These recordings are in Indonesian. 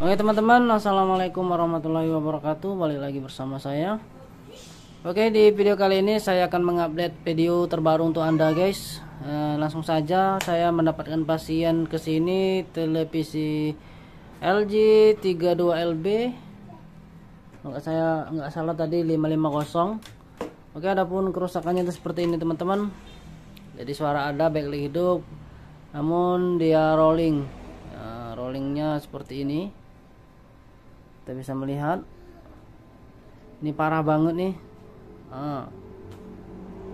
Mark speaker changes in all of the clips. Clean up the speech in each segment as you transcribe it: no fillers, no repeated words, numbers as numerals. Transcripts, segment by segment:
Speaker 1: Oke teman-teman, assalamualaikum warahmatullahi wabarakatuh. Balik lagi bersama saya. Oke, di video kali ini saya akan mengupdate video terbaru untuk Anda guys. Langsung saja saya mendapatkan pasien ke sini televisi LG 32LB. Saya nggak salah tadi 550. Oke, adapun kerusakannya itu seperti ini teman-teman. Jadi suara ada, backlight hidup, namun dia rolling. Rollingnya seperti ini. Kita bisa melihat ini parah banget nih.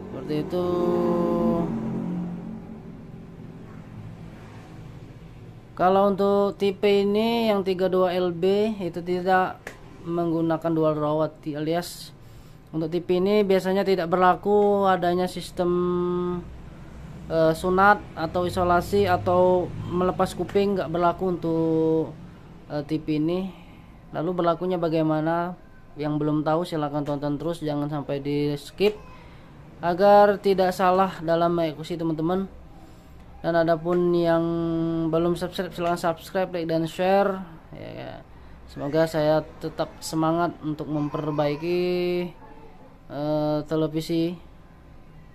Speaker 1: Seperti itu. Kalau untuk tipe ini yang 32LB itu tidak menggunakan dual rawat, alias untuk tipe ini biasanya tidak berlaku adanya sistem sunat atau isolasi atau melepas kuping, nggak berlaku untuk tipe ini. Lalu berlakunya bagaimana? Yang belum tahu silahkan tonton terus, jangan sampai di skip agar tidak salah dalam mengikuti teman-teman. Dan adapun yang belum subscribe silahkan subscribe, like dan share ya. Semoga saya tetap semangat untuk memperbaiki televisi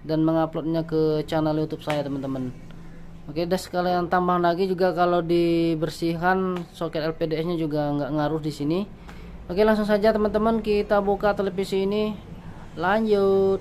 Speaker 1: dan menguploadnya ke channel YouTube saya teman-teman. Oke, dan sekalian tambah lagi juga kalau dibersihkan soket LPDS nya juga nggak ngaruh di sini. Oke, langsung saja teman-teman kita buka televisi ini, lanjut.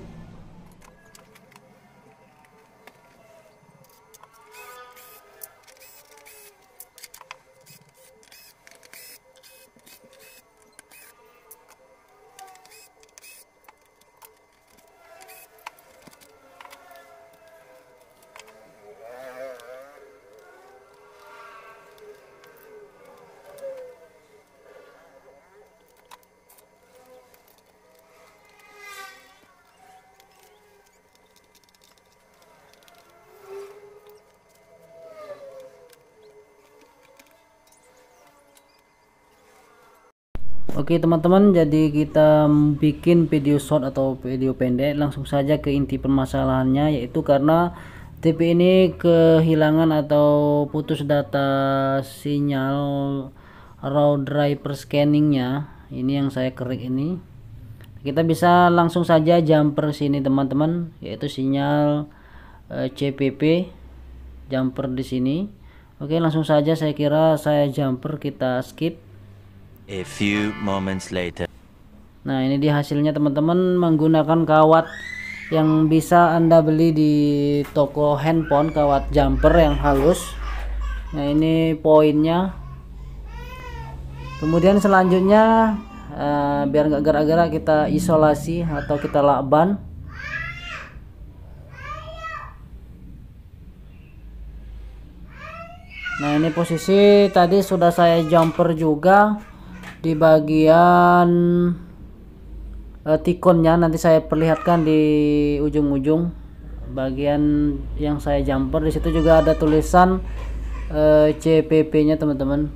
Speaker 1: Oke teman-teman, jadi kita bikin video short atau video pendek. Langsung saja ke inti permasalahannya, yaitu karena TV ini kehilangan atau putus data sinyal raw driver scanningnya. Ini yang saya kerik ini. Kita bisa langsung saja jumper sini teman-teman, yaitu sinyal CPP jumper di sini. Oke, langsung saja saya kira saya jumper, kita skip.
Speaker 2: A few moments later.
Speaker 1: Nah, ini dia hasilnya teman-teman, menggunakan kawat yang bisa Anda beli di toko handphone, kawat jumper yang halus. Nah, ini poinnya. Kemudian selanjutnya biar nggak gara-gara, kita isolasi atau kita lakban. Nah, ini posisi tadi sudah saya jumper juga di bagian tikonnya, nanti saya perlihatkan di ujung-ujung bagian yang saya jumper. Di situ juga ada tulisan CPP nya teman-teman.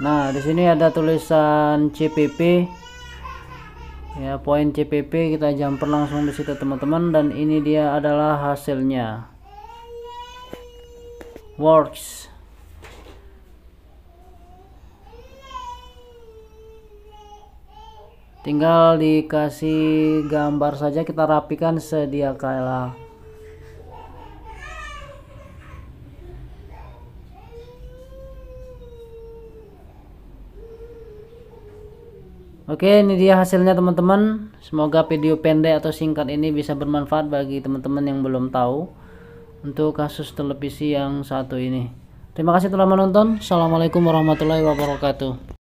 Speaker 1: Nah, di sini ada tulisan CPP. Ya, poin CPP, kita jumper langsung di situ teman-teman, dan ini dia adalah hasilnya. Works. Tinggal dikasih gambar saja, kita rapikan sedia kala. Oke, ini dia hasilnya teman-teman. Semoga video pendek atau singkat ini bisa bermanfaat bagi teman-teman yang belum tahu untuk kasus televisi yang satu ini. Terima kasih telah menonton. Assalamualaikum warahmatullahi wabarakatuh.